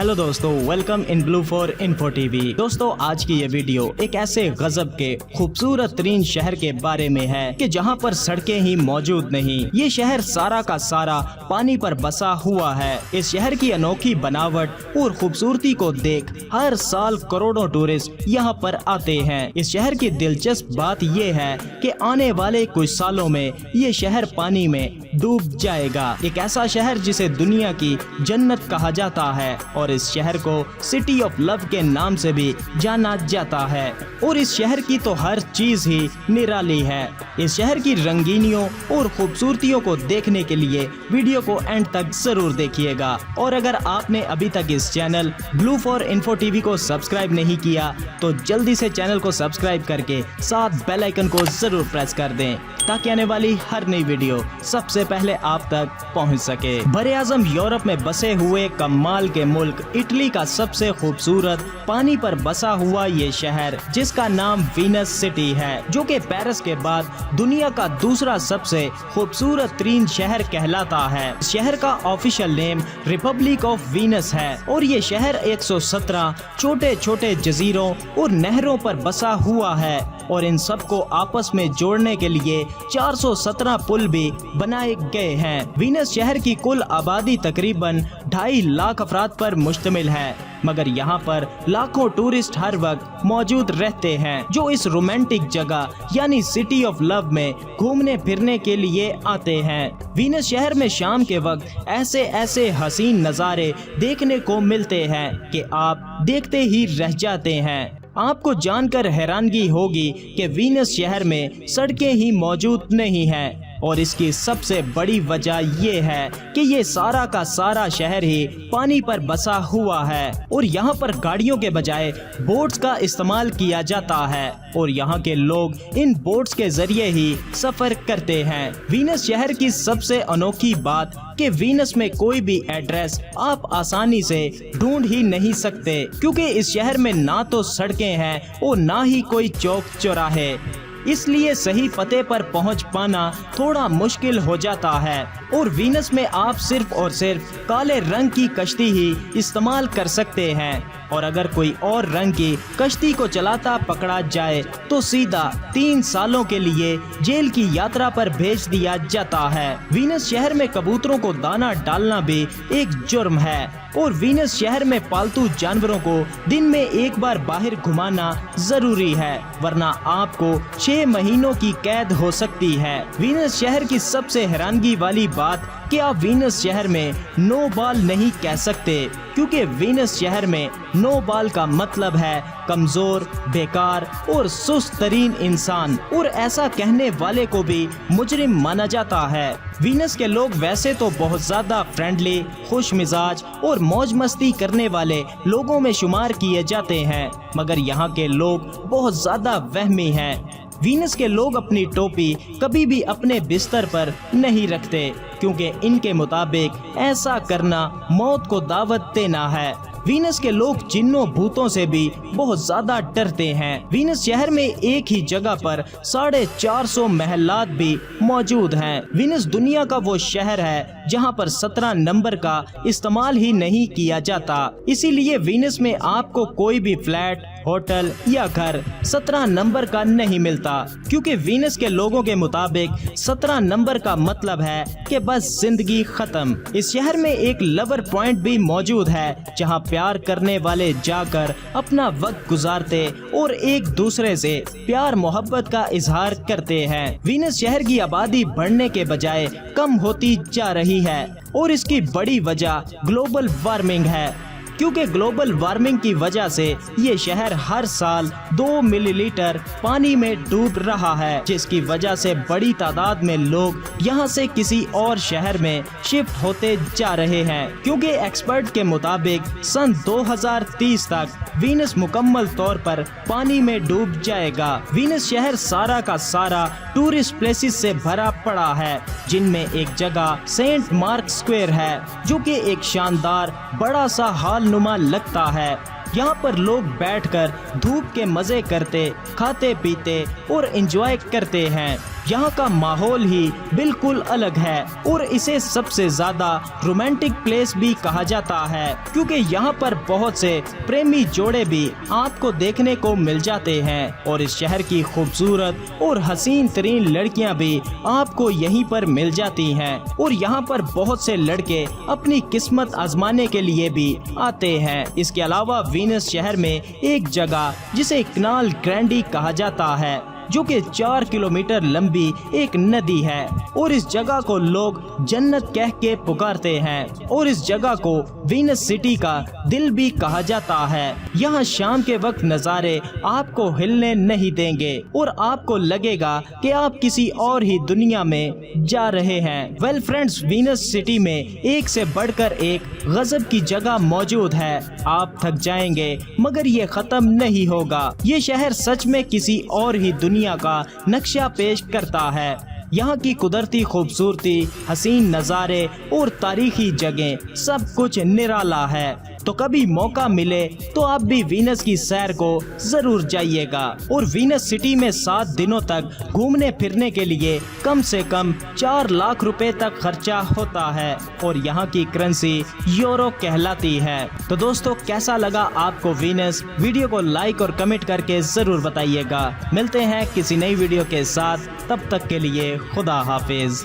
Hello दोस्तों, welcome in blue for info TV. दोस्तों, आज की ये वीडियो एक ऐसे गजब के खूबसूरत तरीन शहर के बारे में है कि जहां पर सड़कें ही मौजूद नहीं। ये शहर सारा का सारा पानी पर बसा हुआ है। इस शहर की अनोखी बनावट और खूबसूरती को देख हर साल करोड़ों टूरिस्ट यहाँ पर आते हैं। इस शहर की दिलचस्प बात ये है कि आने वाले कुछ सालों में ये शहर पानी में डूब जाएगा। एक ऐसा शहर जिसे दुनिया की जन्नत कहा जाता है और इस शहर को सिटी ऑफ लव के नाम से भी जाना जाता है। और इस शहर की तो हर चीज ही निराली है। इस शहर की रंगीनियों और खूबसूरतियों को देखने के लिए वीडियो को एंड तक जरूर देखिएगा। और अगर आपने अभी तक इस channel blue for info TV को सब्सक्राइब नहीं किया तो जल्दी से चैनल को सब्सक्राइब करके साथ बेल आइकन को जरूर प्रेस कर दें ताकि आने वाली हर नई वीडियो सबसे पहले आप तक पहुंच सके। बड़े आजम यूरोप में बसे हुए कमाल के मुल्क इटली का सबसे खूबसूरत पानी पर बसा हुआ ये शहर, जिसका नाम वीनस सिटी है, जो कि पेरिस के बाद दुनिया का दूसरा सबसे खूबसूरत तरीन शहर कहलाता है। शहर का official name Republic of Venus है और ये शहर 117 छोटे छोटे जजीरों और नहरों पर बसा हुआ है और इन सबको आपस में जोड़ने के लिए 417 पुल भी बनाए गए हैं। वीनस शहर की कुल आबादी तकरीबन 2.5 लाख अफराद पर मुश्तमिल है, मगर यहाँ पर लाखों टूरिस्ट हर वक्त मौजूद रहते हैं जो इस रोमांटिक जगह यानी सिटी ऑफ लव में घूमने फिरने के लिए आते हैं। वीनस शहर में शाम के वक्त ऐसे ऐसे हसीन नज़ारे देखने को मिलते हैं कि आप देखते ही रह जाते हैं। आपको जानकर हैरानगी होगी कि वीनस शहर में सड़कें ही मौजूद नहीं हैं और इसकी सबसे बड़ी वजह ये है कि ये सारा का सारा शहर ही पानी पर बसा हुआ है और यहाँ पर गाड़ियों के बजाय बोट्स का इस्तेमाल किया जाता है और यहाँ के लोग इन बोट्स के जरिए ही सफर करते हैं। वीनस शहर की सबसे अनोखी बात कि वीनस में कोई भी एड्रेस आप आसानी से ढूंढ ही नहीं सकते, क्योंकि इस शहर में ना तो सड़कें हैं और ना ही कोई चौक चौराहे, इसलिए सही पते पर पहुंच पाना थोड़ा मुश्किल हो जाता है। और वीनस में आप सिर्फ और सिर्फ काले रंग की कश्ती ही इस्तेमाल कर सकते हैं और अगर कोई और रंग की कश्ती को चलाता पकड़ा जाए तो सीधा 3 सालों के लिए जेल की यात्रा पर भेज दिया जाता है। वीनस शहर में कबूतरों को दाना डालना भी एक जुर्म है और वीनस शहर में पालतू जानवरों को दिन में एक बार बाहर घुमाना जरूरी है, वरना आपको 6 महीनों की कैद हो सकती है। वीनस शहर की सबसे हैरानगी वाली बात कि आप वीनस शहर में नो बॉल नहीं कह सकते, क्योंकि वीनस शहर में नो बॉल का मतलब है कमजोर, बेकार और सुस्त तरीन इंसान, और ऐसा कहने वाले को भी मुजरिम माना जाता है। वीनस के लोग वैसे तो बहुत ज्यादा फ्रेंडली, खुश मिजाज और मौज मस्ती करने वाले लोगों में शुमार किए जाते हैं, मगर यहाँ के लोग बहुत ज्यादा वहमी हैं। वीनस के लोग अपनी टोपी कभी भी अपने बिस्तर पर नहीं रखते, क्योंकि इनके मुताबिक ऐसा करना मौत को दावत देना है। वीनस के लोग जिन्नों भूतों से भी बहुत ज्यादा डरते हैं। वीनस शहर में एक ही जगह पर 450 महलात भी मौजूद हैं। वीनस दुनिया का वो शहर है जहां पर 17 नंबर का इस्तेमाल ही नहीं किया जाता, इसीलिए वीनस में आपको कोई भी फ्लैट, होटल या घर 17 नंबर का नहीं मिलता, क्योंकि वीनस के लोगों के मुताबिक 17 नंबर का मतलब है कि बस जिंदगी खत्म। इस शहर में एक लवर पॉइंट भी मौजूद है जहां प्यार करने वाले जाकर अपना वक्त गुजारते और एक दूसरे से प्यार मोहब्बत का इजहार करते हैं। वीनस शहर की आबादी बढ़ने के बजाय कम होती जा रही है और इसकी बड़ी वजह ग्लोबल वार्मिंग है, क्योंकि ग्लोबल वार्मिंग की वजह से ये शहर हर साल 2 मिलीलीटर पानी में डूब रहा है, जिसकी वजह से बड़ी तादाद में लोग यहाँ से किसी और शहर में शिफ्ट होते जा रहे हैं, क्योंकि एक्सपर्ट के मुताबिक सन 2030 तक वीनस मुकम्मल तौर पर पानी में डूब जाएगा। वीनस शहर सारा का सारा टूरिस्ट प्लेसेस से भरा पड़ा है, जिनमें एक जगह सेंट मार्क स्क्वायर है, जो कि एक शानदार बड़ा सा हॉल नुमा लगता है। यहाँ पर लोग बैठकर धूप के मजे करते, खाते पीते और एंजॉय करते हैं। यहाँ का माहौल ही बिल्कुल अलग है और इसे सबसे ज्यादा रोमांटिक प्लेस भी कहा जाता है, क्योंकि यहाँ पर बहुत से प्रेमी जोड़े भी आपको देखने को मिल जाते हैं और इस शहर की खूबसूरत और हसीन तरीन लड़कियाँ भी आपको यहीं पर मिल जाती हैं और यहाँ पर बहुत से लड़के अपनी किस्मत आजमाने के लिए भी आते हैं। इसके अलावा वीनस शहर में एक जगह जिसे कनाल ग्रैंडी कहा जाता है, जो कि 4 किलोमीटर लंबी एक नदी है और इस जगह को लोग जन्नत कह के पुकारते हैं और इस जगह को वीनस सिटी का दिल भी कहा जाता है। यहाँ शाम के वक्त नज़ारे आपको हिलने नहीं देंगे और आपको लगेगा कि आप किसी और ही दुनिया में जा रहे हैं। वेल फ्रेंड्स, वीनस सिटी में एक से बढ़कर एक गजब की जगह मौजूद है। आप थक जाएंगे मगर ये खत्म नहीं होगा। ये शहर सच में किसी और ही दुनिया का नक्शा पेश करता है। यहाँ की कुदरती खूबसूरती, हसीन नज़ारे और तारीखी जगह सब कुछ निराला है। तो कभी मौका मिले तो आप भी वीनस की सैर को जरूर जाइएगा। और वीनस सिटी में 7 दिनों तक घूमने फिरने के लिए कम से कम 4 लाख रुपए तक खर्चा होता है और यहाँ की करेंसी यूरो कहलाती है। तो दोस्तों, कैसा लगा आपको वीनस? वीडियो को लाइक और कमेंट करके जरूर बताइएगा। मिलते हैं किसी नई वीडियो के साथ, तब तक के लिए खुदा हाफिज।